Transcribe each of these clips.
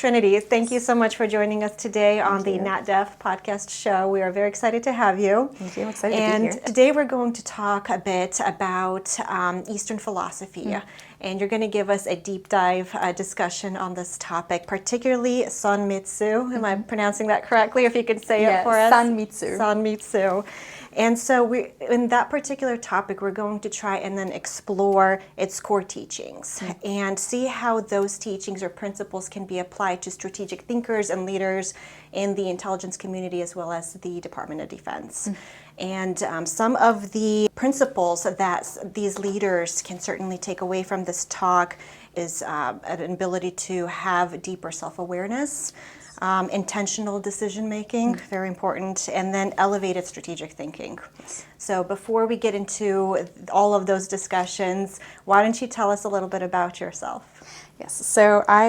Trinity. Thank you so much for joining us today on the NATDEF podcast show. We are very excited to have you. Thank you. I'm excited to be here. And today we're going to talk a bit about Eastern philosophy. And you're going to give us a deep dive discussion on this topic, particularly Sanmitsu. Am I pronouncing that correctly? If you could say it for us. Sanmitsu. Sanmitsu. And so in that particular topic, we're going to try and then explore its core teachings and see how those teachings or principles can be applied to strategic thinkers and leaders in the intelligence community as well as the Department of Defense. And some of the principles that these leaders can certainly take away from this talk is an ability to have deeper self-awareness, intentional decision-making, very important, and then elevated strategic thinking. So before we get into all of those discussions, why don't you tell us a little bit about yourself? Yes, so I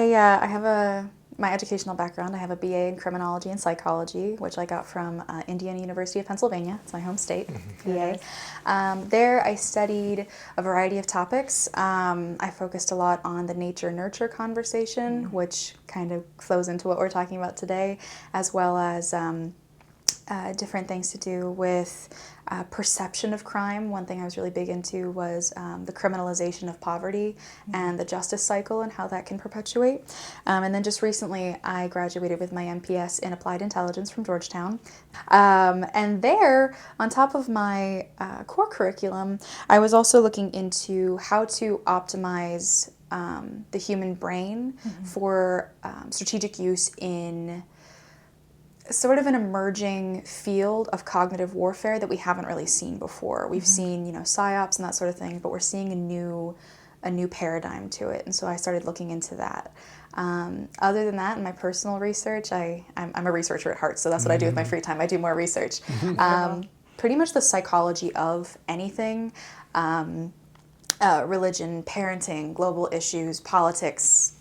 have my educational background. I have a BA in Criminology and Psychology, which I got from Indiana University of Pennsylvania. It's my home state, PA. There I studied a variety of topics. I focused a lot on the nature-nurture conversation, which kind of flows into what we're talking about today, as well as different things to do with perception of crime. One thing I was really big into was the criminalization of poverty and the justice cycle and how that can perpetuate. And then just recently I graduated with my MPS in Applied Intelligence from Georgetown. And there, on top of my core curriculum, I was also looking into how to optimize the human brain for strategic use in sort of an emerging field of cognitive warfare that we haven't really seen before. We've seen, psyops and that sort of thing, but we're seeing a new paradigm to it. And so I started looking into that. Other than that, in my personal research, I'm a researcher at heart, so that's what I do with my free time. I do more research. Pretty much the psychology of anything, religion, parenting, global issues, politics,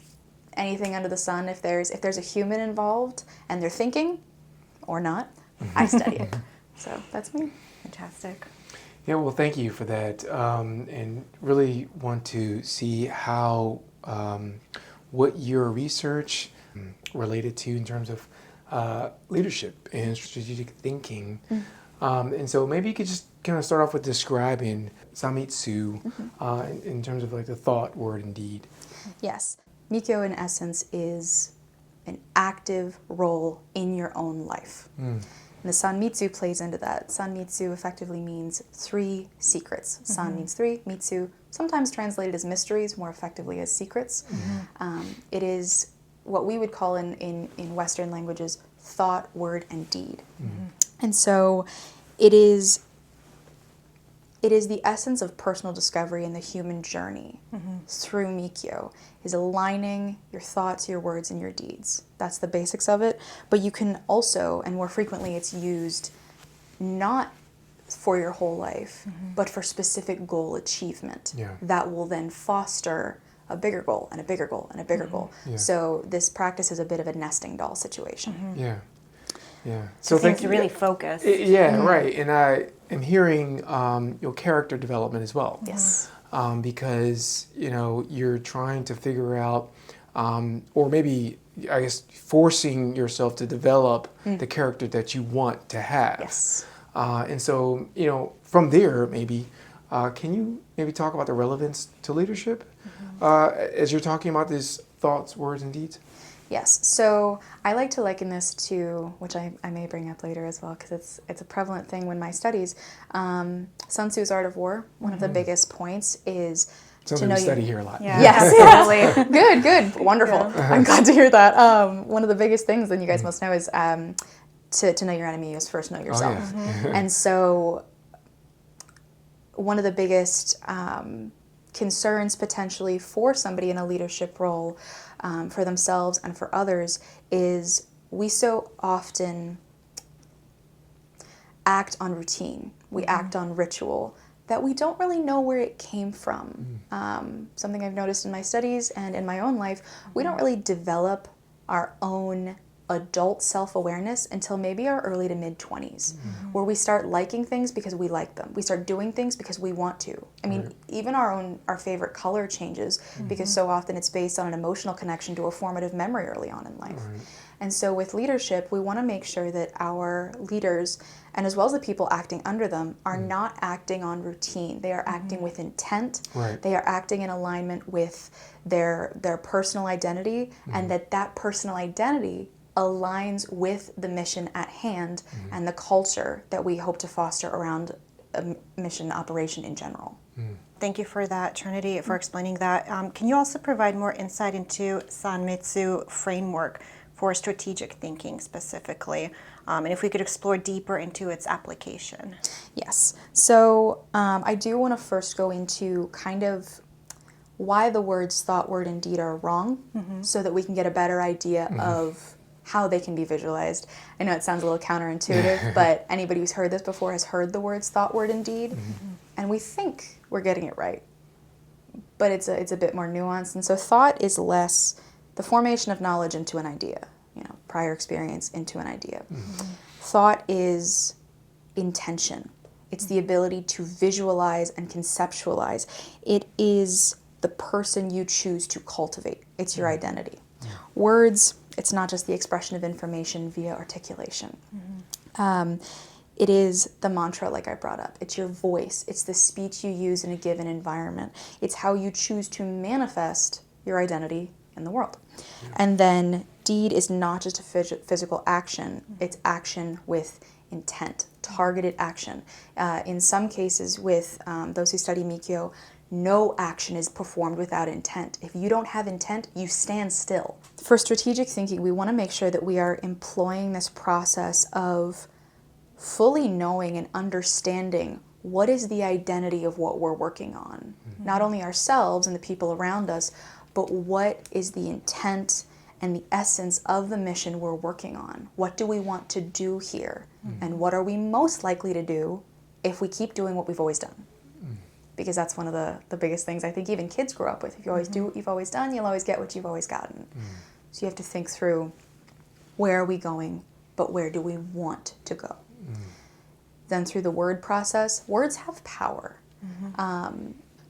anything under the sun. If there's a human involved and they're thinking, or not, I study it. So that's me. Fantastic. Yeah, well, thank you for that, and really want to see how what your research related to in terms of leadership and strategic thinking. And so maybe you could just kind of start off with describing Sanmitsu in terms of like the thought, word, and deed. Yes. Miko, in essence, is an active role in your own life. And the Sanmitsu plays into that. Sanmitsu effectively means 3 secrets. San means 3, Mitsu, sometimes translated as mysteries, more effectively as secrets. It is what we would call in Western languages thought, word, and deed. And so it is the essence of personal discovery and the human journey through Miko, is aligning your thoughts, your words, and your deeds. That's the basics of it. But you can also, and more frequently it's used not for your whole life, but for specific goal achievement that will then foster a bigger goal and a bigger goal and a bigger goal. So this practice is a bit of a nesting doll situation. Yeah. So seems to really focus. Right. And I am hearing your character development as well. Yes. Because you're trying to figure out, or maybe I guess forcing yourself to develop the character that you want to have. Yes. And so from there maybe can you maybe talk about the relevance to leadership as you're talking about these thoughts, words, and deeds? Yes, so I like to liken this to, which I may bring up later as well, because it's a prevalent thing in my studies. Sun Tzu's Art of War, one of the biggest points is something to know we study here a lot. Yeah. Yes, good, wonderful. I'm glad to hear that. One of the biggest things, then you guys must know, is to know your enemy is first know yourself. And so one of the biggest concerns potentially for somebody in a leadership role, for themselves and for others, is we so often act on routine. We act on ritual that we don't really know where it came from. Something I've noticed in my studies and in my own life, we don't really develop our own adult self-awareness until maybe our early to mid-20s, where we start liking things because we like them. We start doing things because we want to. I mean, even our favorite color changes because so often it's based on an emotional connection to a formative memory early on in life. And so with leadership, we want to make sure that our leaders, and as well as the people acting under them, are not acting on routine. They are acting with intent. They are acting in alignment with their personal identity, and that personal identity aligns with the mission at hand and the culture that we hope to foster around a mission operation in general. Thank you for that, Trinity, for explaining that. Can you also provide more insight into Sanmitsu Framework for strategic thinking specifically? And if we could explore deeper into its application. Yes. So I do want to first go into kind of why the words thought, word, and deed are wrong, so that we can get a better idea of how they can be visualized. I know it sounds a little counterintuitive, but anybody who's heard this before has heard the words thought, word, and deed, and we think we're getting it right. But it's a bit more nuanced. And so thought is less the formation of knowledge into an idea, prior experience into an idea. Thought is intention. It's the ability to visualize and conceptualize. It is the person you choose to cultivate. It's your identity. Words, it's not just the expression of information via articulation. It is the mantra, like I brought up. It's your voice. It's the speech you use in a given environment. It's how you choose to manifest your identity in the world. And then deed is not just a physical action. It's action with intent, targeted action. In some cases with those who study Miko, no action is performed without intent. If you don't have intent, you stand still. For strategic thinking, we want to make sure that we are employing this process of fully knowing and understanding what is the identity of what we're working on. Not only ourselves and the people around us, but what is the intent and the essence of the mission we're working on. What do we want to do here? And what are we most likely to do if we keep doing what we've always done? Because that's one of the biggest things I think even kids grow up with. If you always do what you've always done, you'll always get what you've always gotten. So you have to think through, where are we going, but where do we want to go? Then through the word process, words have power.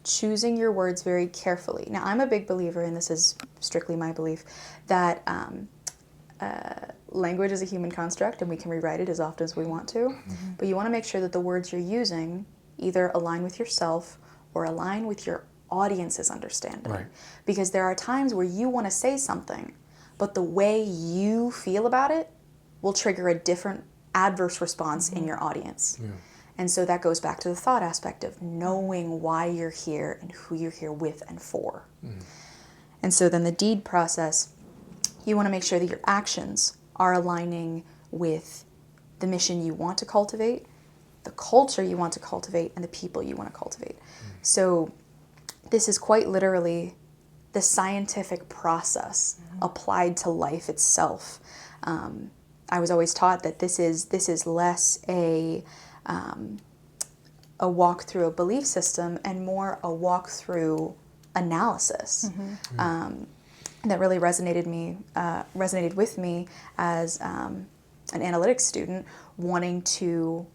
Choosing your words very carefully. Now, I'm a big believer, and this is strictly my belief, that language is a human construct and we can rewrite it as often as we want to. But you want to make sure that the words you're using either align with yourself or align with your audience's understanding. Because there are times where you want to say something, but the way you feel about it will trigger a different adverse response in your audience. And so that goes back to the thought aspect of knowing why you're here and who you're here with and for. And so then the deed process, you want to make sure that your actions are aligning with the mission you want to cultivate, the culture you want to cultivate, and the people you want to cultivate. So this is quite literally the scientific process applied to life itself. I was always taught that this is less a walk through a belief system and more a walk through analysis. That really resonated with me as an analytics student, wanting to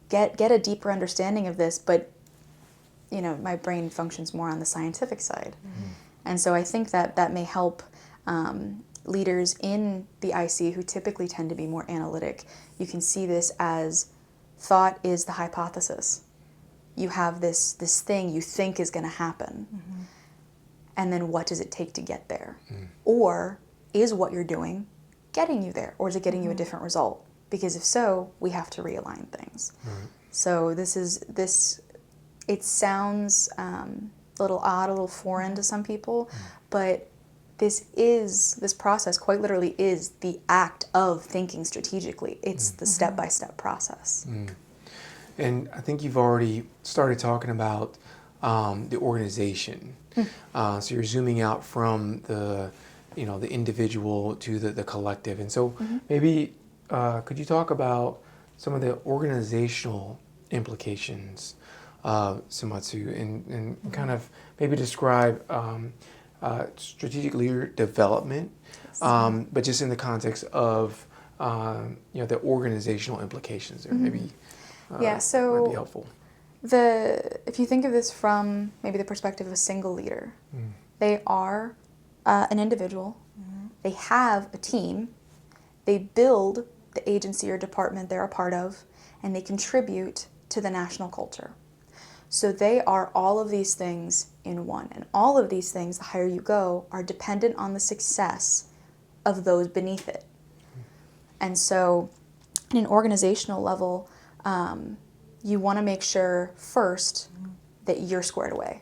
get a deeper understanding of this, but my brain functions more on the scientific side. And so I think that may help leaders in the IC who typically tend to be more analytic. You can see this as thought is the hypothesis. You have this thing you think is going to happen. And then what does it take to get there? Or is what you're doing getting you there? Or is it getting you a different result? Because if so, we have to realign things. So it sounds a little odd, a little foreign to some people, but this process quite literally is the act of thinking strategically. It's the step-by-step process. And I think you've already started talking about the organization. So you're zooming out from the individual to the collective. And so maybe could you talk about some of the organizational implications of Sanmitsu and kind of maybe describe strategic leader development, but just in the context of the organizational implications there, maybe Yeah, so might be helpful. If you think of this from maybe the perspective of a single leader, they are an individual, they have a team, they build the agency or department they're a part of, and they contribute to the national culture. So they are all of these things in one. And all of these things, the higher you go, are dependent on the success of those beneath it. And so in an organizational level, you want to make sure first that you're squared away.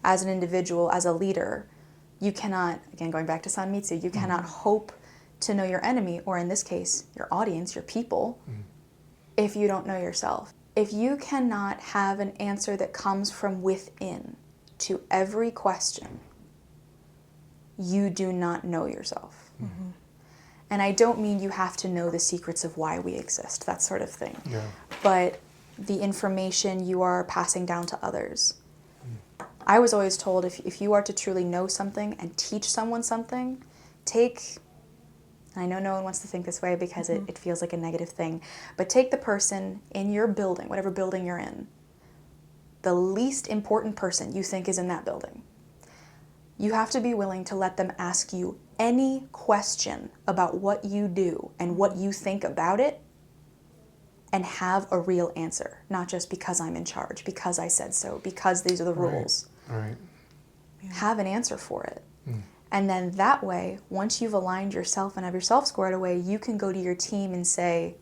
As an individual, as a leader, you cannot, again going back to Sanmitsu, you cannot hope to know your enemy, or in this case, your audience, your people, if you don't know yourself. If you cannot have an answer that comes from within to every question, you do not know yourself. And I don't mean you have to know the secrets of why we exist, that sort of thing. Yeah. But the information you are passing down to others. I was always told if you are to truly know something and teach someone something, I know no one wants to think this way because it feels like a negative thing, but take the person in your building, whatever building you're in, the least important person you think is in that building. You have to be willing to let them ask you any question about what you do and what you think about it, and have a real answer, not just because I'm in charge, because I said so, because these are the rules. Right. Have an answer for it. And then that way, once you've aligned yourself and have yourself squared away, you can go to your team and say,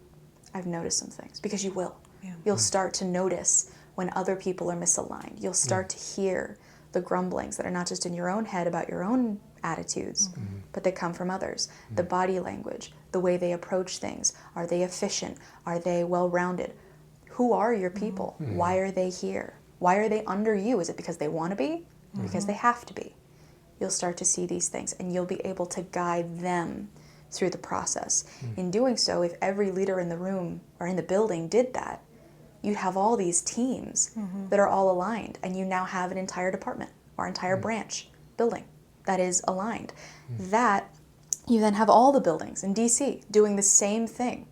I've noticed some things, because you will. Yeah. You'll start to notice when other people are misaligned. You'll start to hear the grumblings that are not just in your own head about your own attitudes, but they come from others. The body language, the way they approach things. Are they efficient? Are they well-rounded? Who are your people? Why are they here? Why are they under you? Is it because they want to be? Or because they have to be? You'll start to see these things, and you'll be able to guide them through the process. In doing so, if every leader in the room or in the building did that, you'd have all these teams that are all aligned, and you now have an entire department or entire branch building that is aligned. That you then have all the buildings in DC doing the same thing.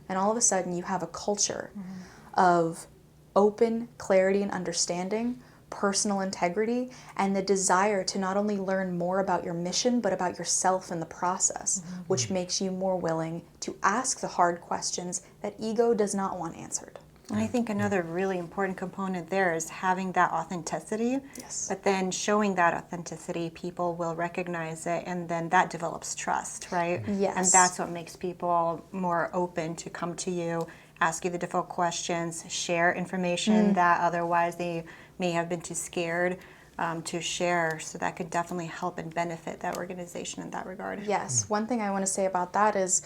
And all of a sudden you have a culture of open clarity and understanding, personal integrity, and the desire to not only learn more about your mission, but about yourself in the process, which makes you more willing to ask the hard questions that ego does not want answered. And I think another really important component there is having that authenticity. Yes. But then showing that authenticity, people will recognize it, and then that develops trust, right? Yes. And that's what makes people more open to come to you, ask you the difficult questions, share information that otherwise they may have been too scared to share. So that could definitely help and benefit that organization in that regard. Yes. One thing I want to say about that is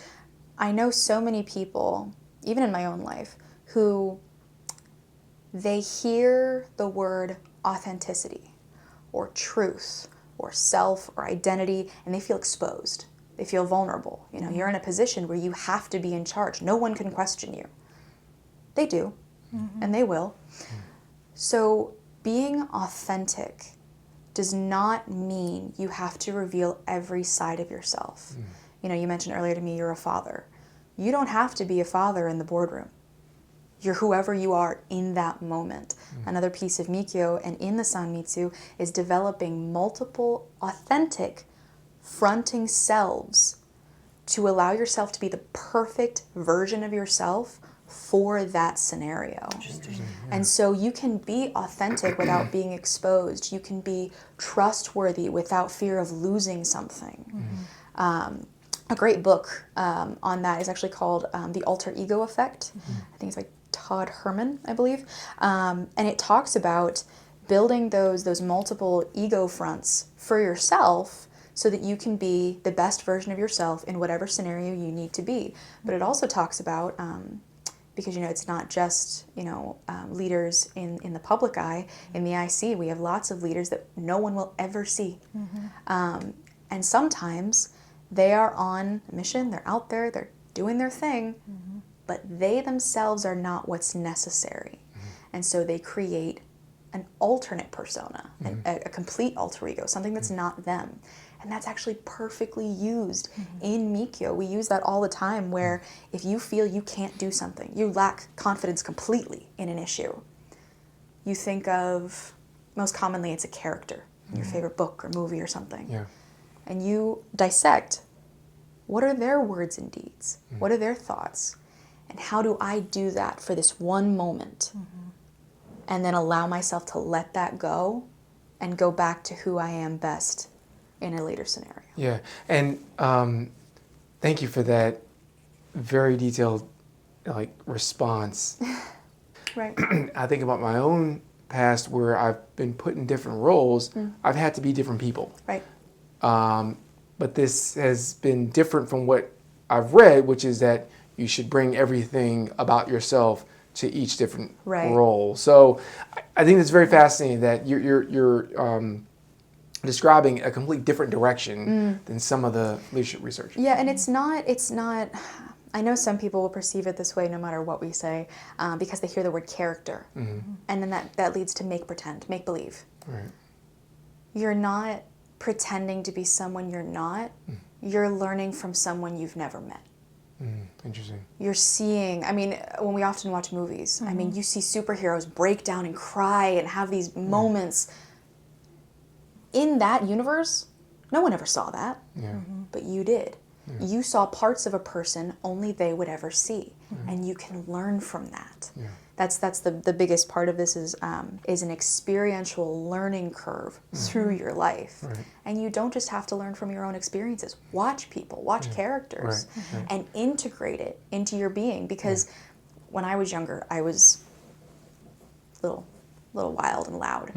I know so many people, even in my own life, who they hear the word authenticity or truth or self or identity, and they feel exposed. They feel vulnerable. You know, you're in a position where you have to be in charge. No one can question you. They do, and they will. So being authentic does not mean you have to reveal every side of yourself. You know, you mentioned earlier to me you're a father. You don't have to be a father in the boardroom. You're whoever you are in that moment. Another piece of Miko and in the Sanmitsu is developing multiple authentic fronting selves to allow yourself to be the perfect version of yourself for that scenario. And so you can be authentic without being exposed. You can be trustworthy without fear of losing something. A great book on that is actually called The Alter Ego Effect. I think it's like Todd Herman, I believe. And it talks about building those multiple ego fronts for yourself so that you can be the best version of yourself in whatever scenario you need to be. But it also talks about, because, you know, it's not just, you know, leaders in the public eye. In the IC, we have lots of leaders that no one will ever see. And sometimes they are on a mission, they're out there, they're doing their thing, but they themselves are not what's necessary. And so they create an alternate persona, a complete alter ego, something that's not them. And that's actually perfectly used in Miko. We use that all the time, where if you feel you can't do something, you lack confidence completely in an issue, you think of, most commonly it's a character in your favorite book or movie or something. Yeah. And you dissect, what are their words and deeds? What are their thoughts? And how do I do that for this one moment? And then allow myself to let that go and go back to who I am best in a later scenario. Yeah, and thank you for that very detailed response. Right. I think about my own past where I've been put in different roles. I've had to be different people. Right. But this has been different from what I've read, which is that you should bring everything about yourself to each different role. So I think it's very fascinating that you're describing a complete different direction than some of the leadership research. Yeah, and it's not, I know some people will perceive it this way no matter what we say, because they hear the word character. And then that leads to make pretend, make believe. Right. You're not pretending to be someone you're not. You're learning from someone you've never met. Interesting. You're seeing, when we often watch movies, you see superheroes break down and cry and have these moments. In that universe, no one ever saw that, but you did. You saw parts of a person only they would ever see, and you can learn from that. That's the biggest part of this is an experiential learning curve through your life. And you don't just have to learn from your own experiences. Watch people, watch characters, and integrate it into your being. Because when I was younger, I was a little wild and loud.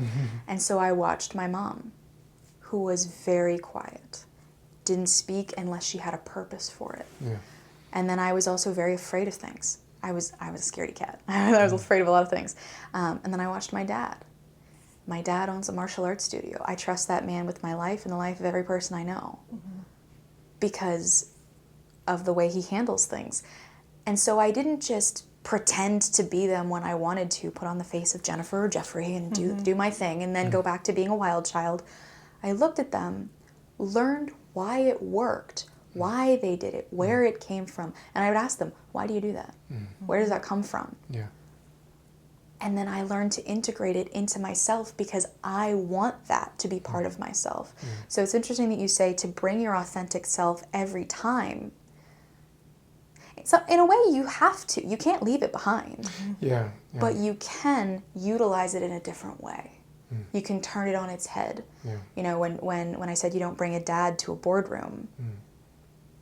And so I watched my mom, who was very quiet, didn't speak unless she had a purpose for it. And then I was also very afraid of things. I was a scaredy cat. I was afraid of a lot of things. And then I watched my dad. My dad owns a martial arts studio. I trust that man with my life and the life of every person I know because of the way he handles things. And so I didn't just pretend to be them when I wanted to, put on the face of Jennifer or Jeffrey and do my thing and then go back to being a wild child. I looked at them, learned why it worked, why they did it, where it came from. And I would ask them, why do you do that? Where does that come from? And then I learned to integrate it into myself because I want that to be part of myself. So it's interesting that you say to bring your authentic self every time. So in a way, you have to. You can't leave it behind. But you can utilize it in a different way. You can turn it on its head. You know, when I said you don't bring a dad to a boardroom,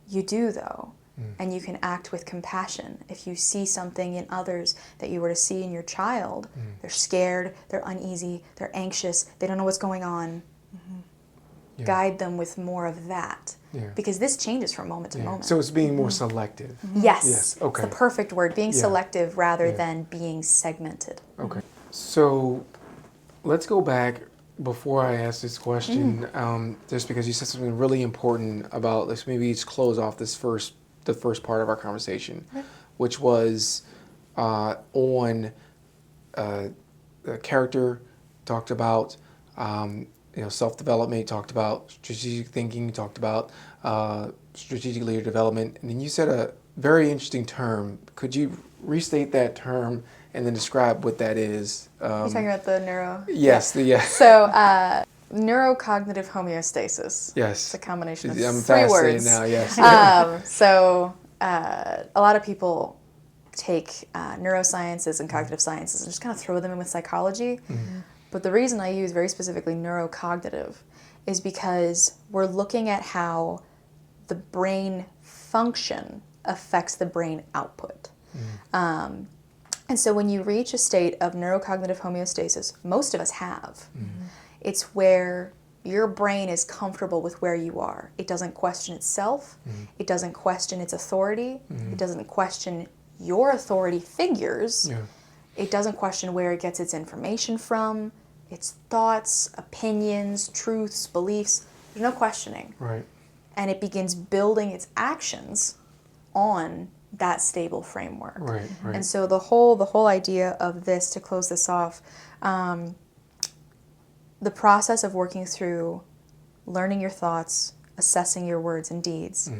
you do though. And you can act with compassion. If you see something in others that you were to see in your child, they're scared, they're uneasy, they're anxious, they don't know what's going on, guide them with more of that. Because this changes from moment to moment. So it's being more selective. Yes. Okay. It's the perfect word, being selective rather than being segmented. Okay. So let's go back before I ask this question, just because you said something really important about, let's maybe just close off the first part of our conversation, which was on character, talked about self-development, talked about strategic thinking, talked about strategic leader development, and then you said a very interesting term. Could you restate that term and then describe what that is? You're talking about the neuro? Yes. So neurocognitive homeostasis. Yes. It's a combination of I'm three words. now, yes. A lot of people take neurosciences and cognitive sciences and just kind of throw them in with psychology. But the reason I use very specifically neurocognitive is because we're looking at how the brain function affects the brain output. And so when you reach a state of neurocognitive homeostasis, most of us have, it's where your brain is comfortable with where you are. It doesn't question itself. It doesn't question its authority. It doesn't question your authority figures. It doesn't question where it gets its information from, its thoughts, opinions, truths, beliefs. There's no questioning. And it begins building its actions on that stable framework. And so the whole idea of this, to close this off, the process of working through learning your thoughts, assessing your words and deeds,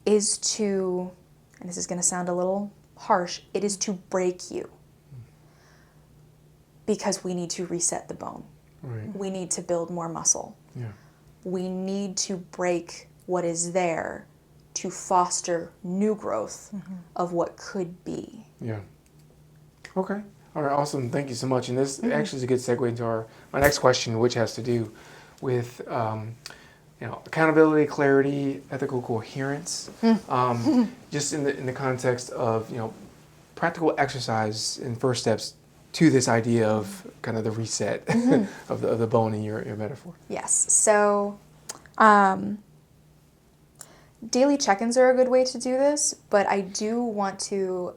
is to, and this is going to sound a little harsh, it is to break you. Because we need to reset the bone. Right. We need to build more muscle. Yeah. We need to break what is there to foster new growth of what could be. Yeah. Okay. All right. Awesome. Thank you so much. And this actually is a good segue into my next question, which has to do with accountability, clarity, ethical coherence. Just in the context of practical exercise and first steps to this idea of kind of the reset of the bone in your metaphor. Yes. So daily check-ins are a good way to do this, but I do want to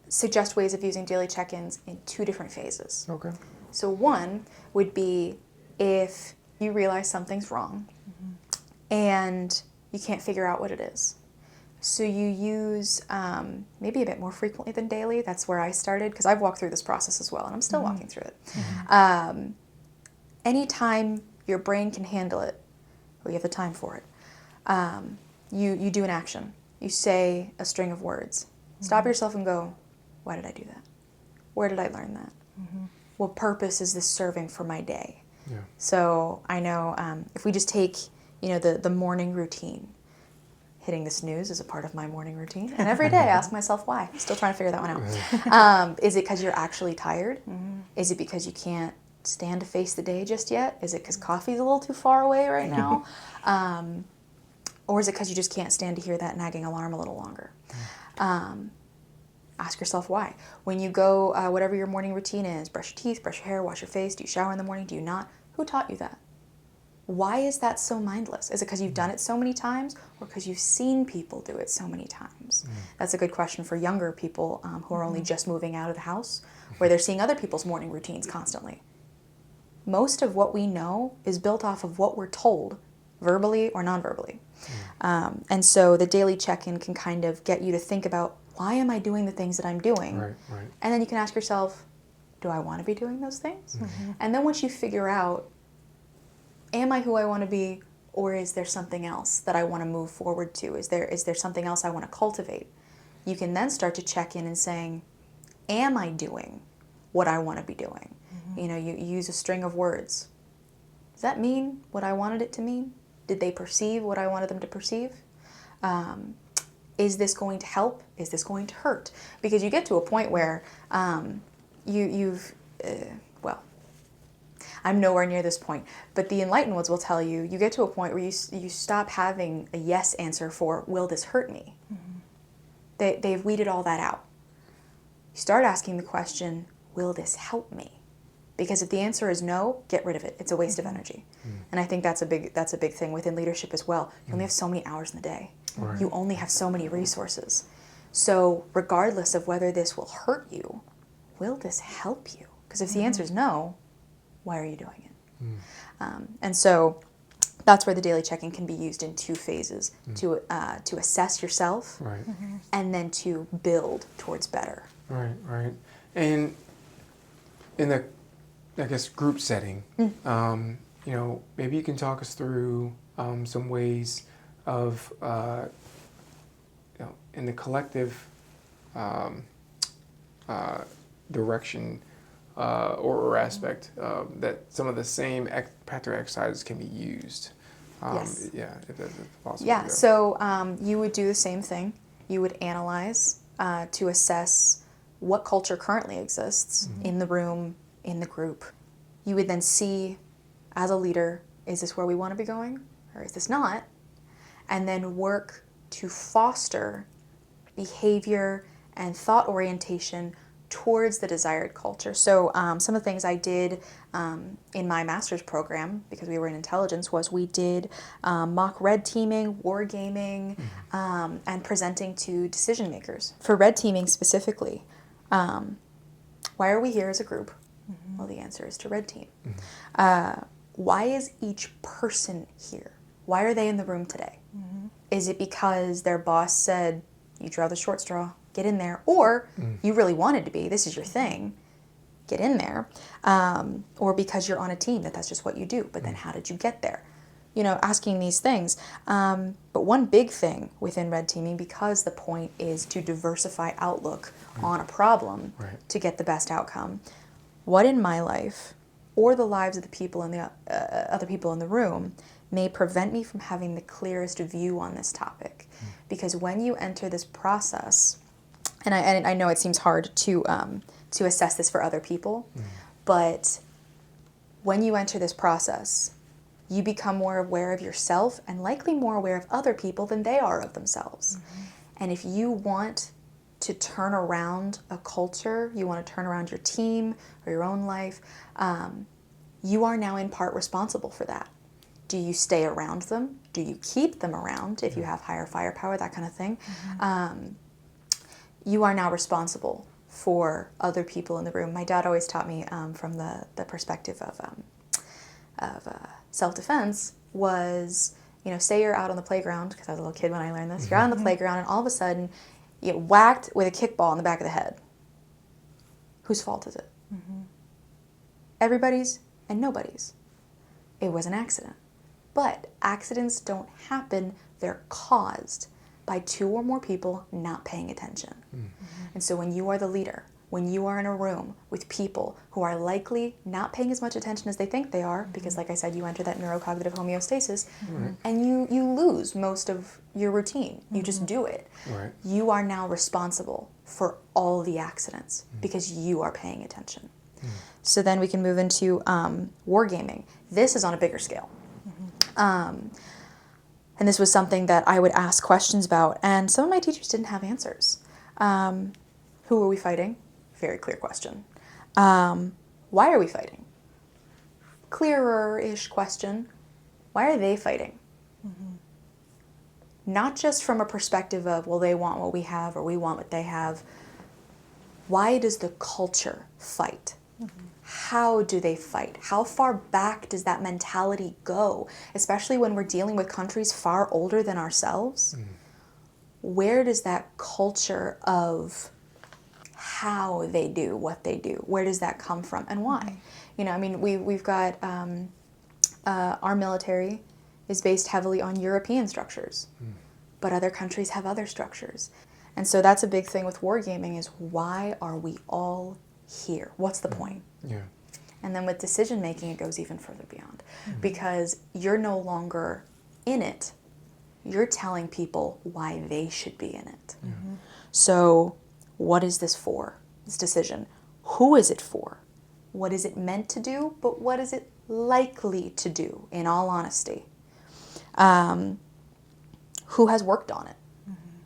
suggest ways of using daily check-ins in 2 different phases. Okay. So one would be if you realize something's wrong and you can't figure out what it is. So you use, maybe a bit more frequently than daily, that's where I started, because I've walked through this process as well, and I'm still walking through it. Anytime your brain can handle it, or you have the time for it, you do an action. You say a string of words. Stop yourself and go, why did I do that? Where did I learn that? What purpose is this serving for my day? Yeah. So I know if we just take, the morning routine, hitting the snooze is a part of my morning routine. And every day I ask myself why. I'm still trying to figure that one out. Is it because you're actually tired? Is it because you can't stand to face the day just yet? Is it because coffee's a little too far away right now? Or is it because you just can't stand to hear that nagging alarm a little longer? Ask yourself why. When you go, whatever your morning routine is, brush your teeth, brush your hair, wash your face, do you shower in the morning, do you not? Who taught you that? Why is that so mindless? Is it because you've done it so many times, or because you've seen people do it so many times? That's a good question for younger people who are only just moving out of the house, where they're seeing other people's morning routines constantly. Most of what we know is built off of what we're told, verbally or non-verbally. And so the daily check-in can kind of get you to think about, why am I doing the things that I'm doing? Right. And then you can ask yourself, do I want to be doing those things? And then once you figure out, am I who I want to be, or is there something else that I want to move forward to? Is there something else I want to cultivate? You can then start to check in and saying, am I doing what I want to be doing? You use a string of words. Does that mean what I wanted it to mean? Did they perceive what I wanted them to perceive? Is this going to help? Is this going to hurt? Because you get to a point where I'm nowhere near this point, but the enlightened ones will tell you, you get to a point where you stop having a yes answer for, will this hurt me? They've weeded all that out. You start asking the question, will this help me? Because if the answer is no, get rid of it. It's a waste of energy. And I think that's a big thing within leadership as well. You only have so many hours in the day. Right. You only have so many resources. So regardless of whether this will hurt you, will this help you? Because if the answer is no, why are you doing it? And so that's where the daily check-in can be used in 2 phases, to assess yourself, Right. and then to build towards better. Right. And in the, I guess, group setting, maybe you can talk us through some ways of, in the collective direction or aspect that some of the same practical exercises can be used. Yes. Yeah, if that's possible. Yeah, so you would do the same thing. You would analyze to assess what culture currently exists in the room, in the group. You would then see, as a leader, is this where we want to be going, or is this not? And then work to foster behavior and thought orientation towards the desired culture. So some of the things I did in my master's program, because we were in intelligence, was we did mock red teaming, wargaming, and presenting to decision makers. For red teaming specifically, why are we here as a group? Well, the answer is to red team. Why is each person here? Why are they in the room today? Is it because their boss said, you draw the short straw, get in there, or you really wanted to be, this is your thing, get in there, or because you're on a team that's just what you do. But then how did you get there? You know, asking these things. But one big thing within red teaming, because the point is to diversify outlook on a problem to get the best outcome. What in my life, or the lives of the people in the other people in the room, may prevent me from having the clearest view on this topic? Because when you enter this process, and I know it seems hard to assess this for other people, but when you enter this process, you become more aware of yourself and likely more aware of other people than they are of themselves. And if you want to turn around a culture, you want to turn around your team or your own life, you are now in part responsible for that. Do you stay around them? Do you keep them around if you have higher firepower, that kind of thing? You are now responsible for other people in the room. My dad always taught me from the perspective of self-defense was, you know, say you're out on the playground, because I was a little kid when I learned this, you're out on the playground and all of a sudden you get whacked with a kickball in the back of the head. Whose fault is it? Everybody's and nobody's. It was an accident. But accidents don't happen, they're caused by two or more people not paying attention. And so when you are the leader, when you are in a room with people who are likely not paying as much attention as they think they are, because like I said, you enter that neurocognitive homeostasis, and you lose most of your routine. You just do it. You are now responsible for all the accidents because you are paying attention. So then we can move into wargaming. This is on a bigger scale. And this was something that I would ask questions about, and some of my teachers didn't have answers. Who are we fighting? Very clear question. Why are we fighting? Clearer-ish question. Why are they fighting? Not just from a perspective of, well, they want what we have or we want what they have. Why does the culture fight? How do they fight? How far back does that mentality go? Especially when we're dealing with countries far older than ourselves. Where does that culture of how they do what they do, where does that come from and why? You know, I mean, we've got our military is based heavily on European structures, but other countries have other structures. And so that's a big thing with wargaming is, why are we all here? What's the point? And then with decision making, it goes even further beyond, because you're no longer in it, you're telling people why they should be in it. So what is this for, this decision? Who is it for? What is it meant to do, but what is it likely to do, in all honesty? Who has worked on it?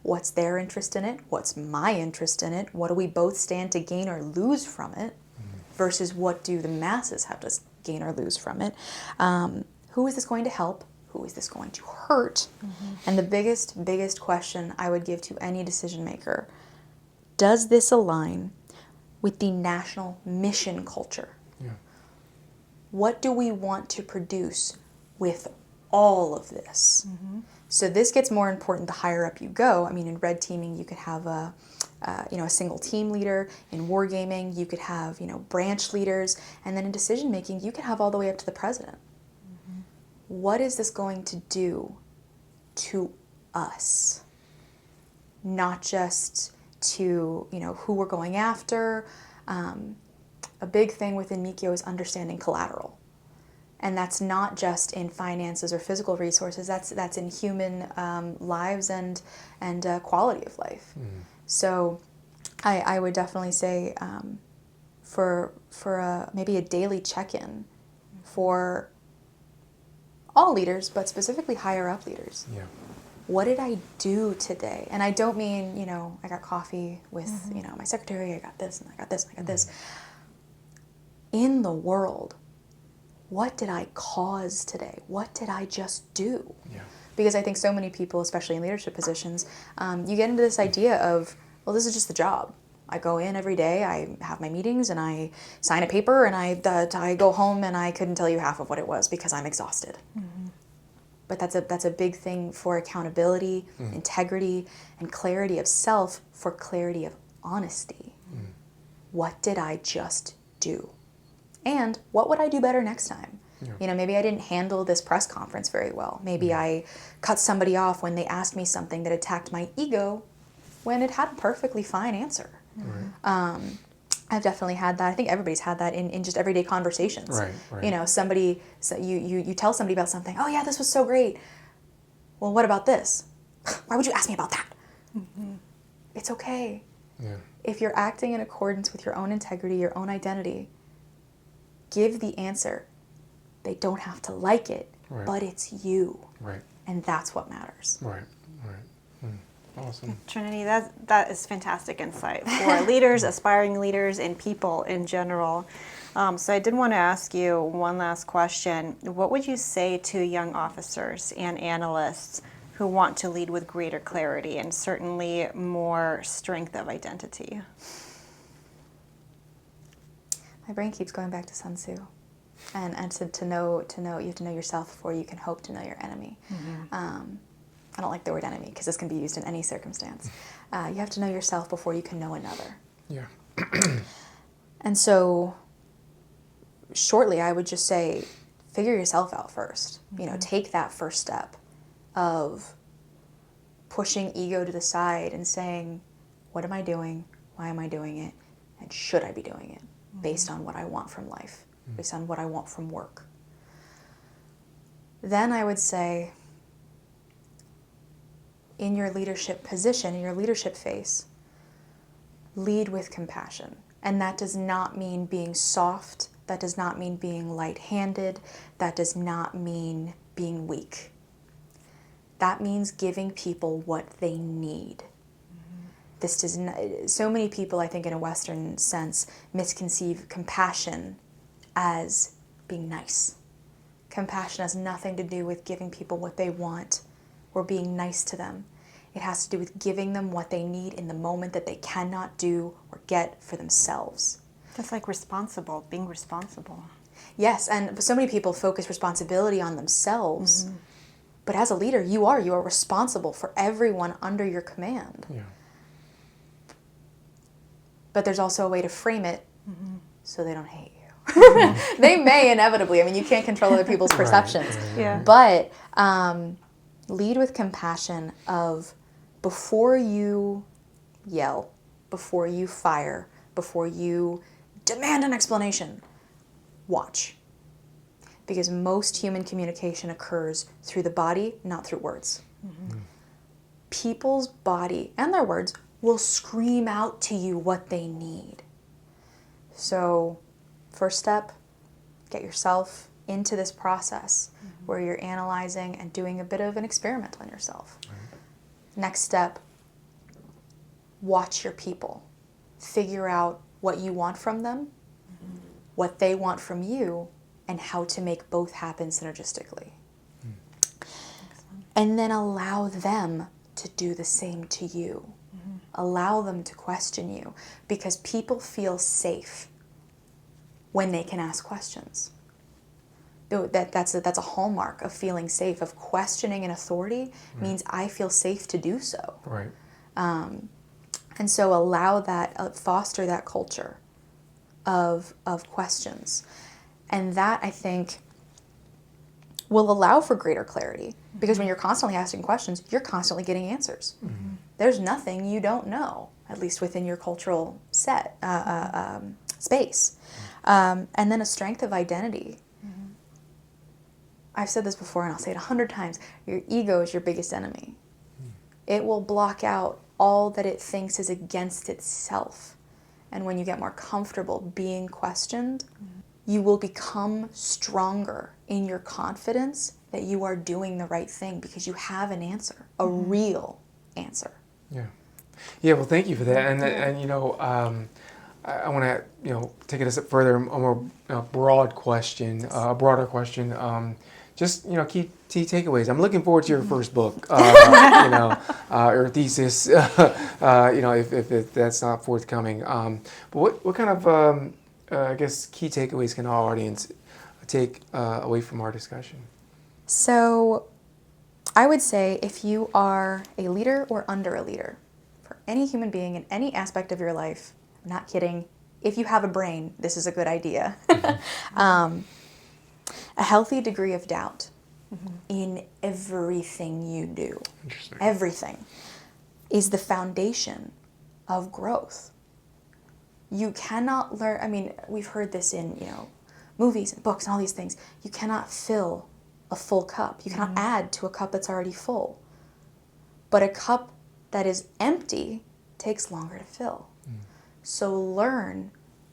What's their interest in it? What's my interest in it? What do we both stand to gain or lose from it? Versus what do the masses have to gain or lose from it? Who is this going to help? Who is this going to hurt? And the biggest question I would give to any decision maker, does this align with the national mission culture? What do we want to produce with all of this? So this gets more important the higher up you go. I mean, in red teaming, you could have a single team leader. In wargaming, you could have, branch leaders. And then in decision making, you could have all the way up to the president. What is this going to do to us? Not just to, who we're going after. A big thing within Miko is understanding collateral. And that's not just in finances or physical resources, that's in human lives and quality of life. So I would definitely say for maybe a daily check-in for all leaders, but specifically higher up leaders. What did I do today? And I don't mean, I got coffee with, my secretary, I got this, and I got this, and I got this. In the world, what did I cause today? What did I just do? Because I think so many people, especially in leadership positions, you get into this idea of, well, this is just the job. I go in every day, I have my meetings, and I sign a paper, and I go home, and I couldn't tell you half of what it was because I'm exhausted. But that's a big thing for accountability, integrity, and clarity of self, for clarity of honesty. What did I just do? And what would I do better next time? Yeah. You know, maybe I didn't handle this press conference very well. Maybe I cut somebody off when they asked me something that attacked my ego when it had a perfectly fine answer. Right. I've definitely had that. I think everybody's had that in just everyday conversations. Right, right. You know, you tell somebody about something, oh yeah, this was so great. Well, what about this? Why would you ask me about that? It's okay. Yeah. If you're acting in accordance with your own integrity, your own identity, give the answer. They don't have to like it, Right. but it's you. Right. And that's what matters. Right. Right. Awesome. Trinity, that is fantastic insight for leaders, aspiring leaders, and people in general. So I did want to ask you one last question. What would you say to young officers and analysts who want to lead with greater clarity and certainly more strength of identity? My brain keeps going back to Sun Tzu. And to know, you have to know yourself before you can hope to know your enemy. I don't like the word enemy because this can be used in any circumstance. You have to know yourself before you can know another. Yeah. And so, shortly, I would just say, figure yourself out first. You know, take that first step of pushing ego to the side and saying, what am I doing? Why am I doing it? And should I be doing it? Based on what I want from life, based on what I want from work. Then I would say, in your leadership position, in your leadership phase, lead with compassion. And that does not mean being soft. That does not mean being light-handed. That does not mean being weak. That means giving people what they need. This does not, so many people, I think, in a Western sense, misconceive compassion as being nice. Compassion has nothing to do with giving people what they want or being nice to them. It has to do with giving them what they need in the moment that they cannot do or get for themselves. That's like being responsible. Yes, and so many people focus responsibility on themselves. But as a leader, you are responsible for everyone under your command. Yeah. But there's also a way to frame it so they don't hate you. They may inevitably. I mean, you can't control other people's perceptions. Yeah. But lead with compassion of before you yell, before you fire, before you demand an explanation, watch. Because most human communication occurs through the body, not through words. People's body and their words will scream out to you what they need. So, first step, get yourself into this process where you're analyzing and doing a bit of an experiment on yourself. Next step, watch your people. Figure out what you want from them, what they want from you, and how to make both happen synergistically. And then allow them to do the same to you. Allow them to question you, because people feel safe when they can ask questions. That's a hallmark of feeling safe, of questioning an authority means I feel safe to do so. Right. And so allow that, foster that culture of questions. And that, I think, will allow for greater clarity. Because when you're constantly asking questions, you're constantly getting answers. There's nothing you don't know, at least within your cultural space. And then a strength of identity. I've said this before, and I'll say it 100 times. Your ego is your biggest enemy. It will block out all that it thinks is against itself. And when you get more comfortable being questioned, you will become stronger in your confidence that you are doing the right thing because you have an answer, a real answer. Yeah. Yeah, well, thank you for that. And you know, I want to, take it a step further, a more broader question. Just, key takeaways. I'm looking forward to your first book, or thesis, if that's not forthcoming. But what kind of, key takeaways can our audience take away from our discussion? So I would say if you are a leader or under a leader, for any human being in any aspect of your life, I'm not kidding, if you have a brain, this is a good idea. A healthy degree of doubt in everything you do, everything, is the foundation of growth. You cannot learn, I mean, we've heard this in, movies and books and all these things. You cannot fill a full cup. You cannot add to a cup that's already full. But a cup that is empty takes longer to fill. So learn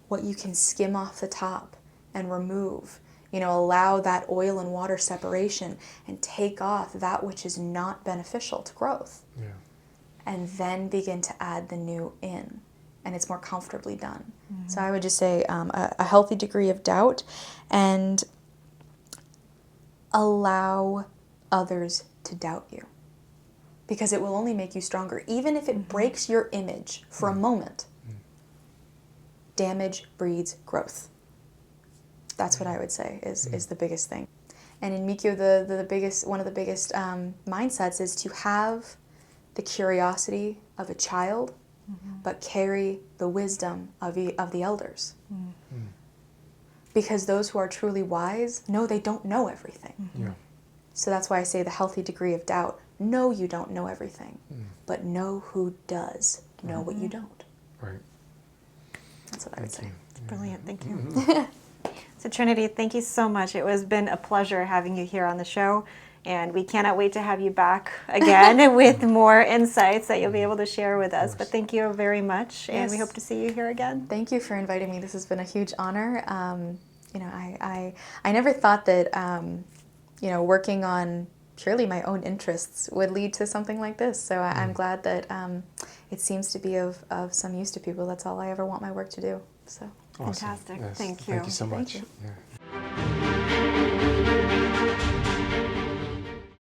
what you can skim off the top and remove. Allow that oil and water separation and take off that which is not beneficial to growth. Yeah. And then begin to add the new in. And it's more comfortably done. So I would just say a healthy degree of doubt, and allow others to doubt you. Because it will only make you stronger. Even if it breaks your image for a moment, damage breeds growth. That's what I would say is the biggest thing. And in Miko, one of the biggest mindsets is to have the curiosity of a child, but carry the wisdom of the elders. Because those who are truly wise know they don't know everything. Yeah. So that's why I say the healthy degree of doubt. Know you don't know everything, but know who does know what you don't. Right. That's what I would say. Brilliant, thank you. So Trinity, thank you so much. It has been a pleasure having you here on the show, and we cannot wait to have you back again with more insights that you'll be able to share with us. But thank you very much, and we hope to see you here again. Thank you for inviting me. This has been a huge honor. I never thought that working on purely my own interests would lead to something like this. So I'm glad that it seems to be of some use to people. That's all I ever want my work to do. So Awesome. fantastic. Yes. Thank you. Thank you so much. Thank you. Yeah.